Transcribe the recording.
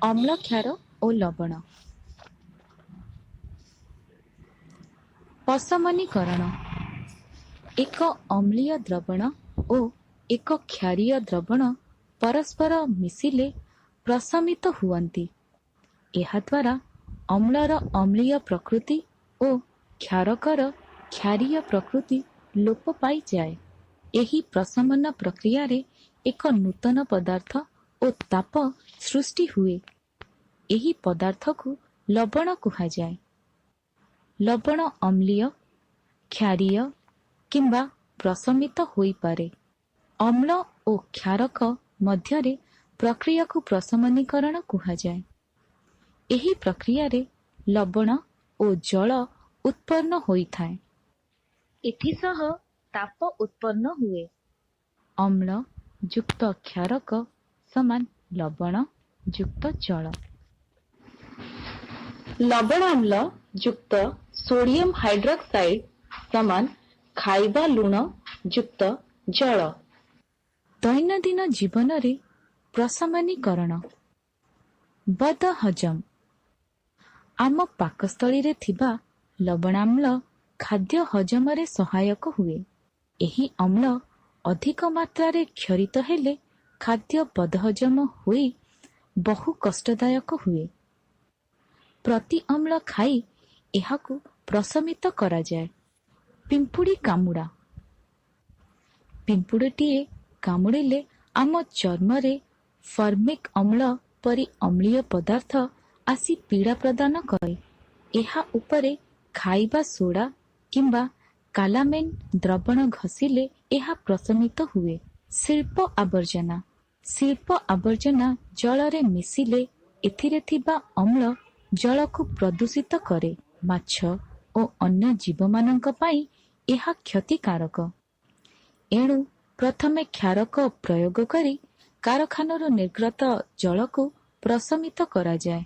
ଅମ୍ଳ କ୍ଷାର ଓ ଲବଣ। ପଶମନୀକରଣ ଏକ ଅମ୍ଳୀୟ ଦ୍ରବଣ ଓ ଏକ କ୍ଷାରୀୟ ଦ୍ରବଣ ପରସ୍ପର ମିଶିଲେ ପ୍ରଶମିତ ହୁଅନ୍ତି। ଏହାଦ୍ୱାରା ଅମ୍ଳର ଅମ୍ଳୀୟ ପ୍ରକୃତି ଓ କ୍ଷାରକର କ୍ଷାରୀୟ ପ୍ରକୃତି ଲୋପ ପାଇଯାଏ। ଏହି ପ୍ରଶମନ ପ୍ରକ୍ରିୟାରେ ଏକ ନୂତନ ପଦାର୍ଥ ଓ ତାପ ସୃଷ୍ଟି ହୁଏ। ଏହି ପଦାର୍ଥକୁ ଲବଣ କୁହାଯାଏ। ଲବଣ ଅମ୍ଳୀୟ, କ୍ଷାରୀୟ କିମ୍ବା ପ୍ରଶମିତ ହୋଇପାରେ। ଅମ୍ଳ ଓ କ୍ଷାରକ ମଧ୍ୟରେ ପ୍ରକ୍ରିୟାକୁ ପ୍ରଶମନୀକରଣ କୁହାଯାଏ। ଏହି ପ୍ରକ୍ରିୟାରେ ଲବଣ ଓ ଜଳ ଉତ୍ପନ୍ନ ହୋଇଥାଏ। ଏଥିସହ ତାପ ଉତ୍ପନ୍ନ ହୁଏ। ଅମ୍ଳ ଯୁକ୍ତ କ୍ଷାରକ ସମାନ ଲବଣ ଯୁକ୍ତ ଜଳ। ଲବଣାମ୍ଳ ଯୁକ୍ତ ସୋଡିୟମ ହାଇଡ୍ରକ୍ସାଇଡ୍ ସମାନ ଖାଇବା ଲୁଣ ଯୁକ୍ତ ଜଳ। ଦୈନନ୍ଦିନ ଜୀବନରେ ପ୍ରଶମନୀକରଣ। ବଦହଜମ। ଆମ ପାକସ୍ଥଳୀରେ ଥିବା ଲବଣାମ୍ଳ ଖାଦ୍ୟ ହଜମରେ ସହାୟକ ହୁଏ। ଏହି ଅମ୍ଳ ଅଧିକ ମାତ୍ରାରେ କ୍ଷରିତ ହେଲେ ଖାଦ୍ୟ ବଦହଜମ ହୋଇ ବହୁ କଷ୍ଟଦାୟକ ହୁଏ। ପ୍ରତି ଅମ୍ଳ ଖାଇ ଏହାକୁ ପ୍ରଶମିତ କରାଯାଏ। ପିମ୍ପୁଡ଼ି କାମୁଡ଼ା। ପିମ୍ପୁଡ଼ିଟିଏ କାମୁଡ଼ିଲେ ଆମ ଚର୍ମରେ ଫର୍ମିକ ଅମ୍ଳ ପରି ଅମ୍ଳୀୟ ପଦାର୍ଥ ଆସି ପୀଡ଼ା ପ୍ରଦାନ କରେ। ଏହା ଉପରେ ଖାଇବା ସୋଡ଼ା କିମ୍ବା କାଲାମେନ୍ ଦ୍ରବଣ ଘଷିଲେ ଏହା ପ୍ରଶମିତ ହୁଏ। ଶିଳ୍ପ ଆବର୍ଜନା। ଶିଳ୍ପ ଆବର୍ଜନା ଜଳରେ ମିଶିଲେ ଏଥିରେ ଥିବା ଅମ୍ଳ ଜଳକୁ ପ୍ରଦୂଷିତ କରେ। ମାଛ ଓ ଅନ୍ୟ ଜୀବମାନଙ୍କ ପାଇଁ ଏହା କ୍ଷତିକାରକ। ଏଣୁ ପ୍ରଥମେ କ୍ଷାରକ ପ୍ରୟୋଗ କରି କାରଖାନାରୁ ନିର୍ଗତ ଜଳକୁ ପ୍ରଶମିତ କରାଯାଏ।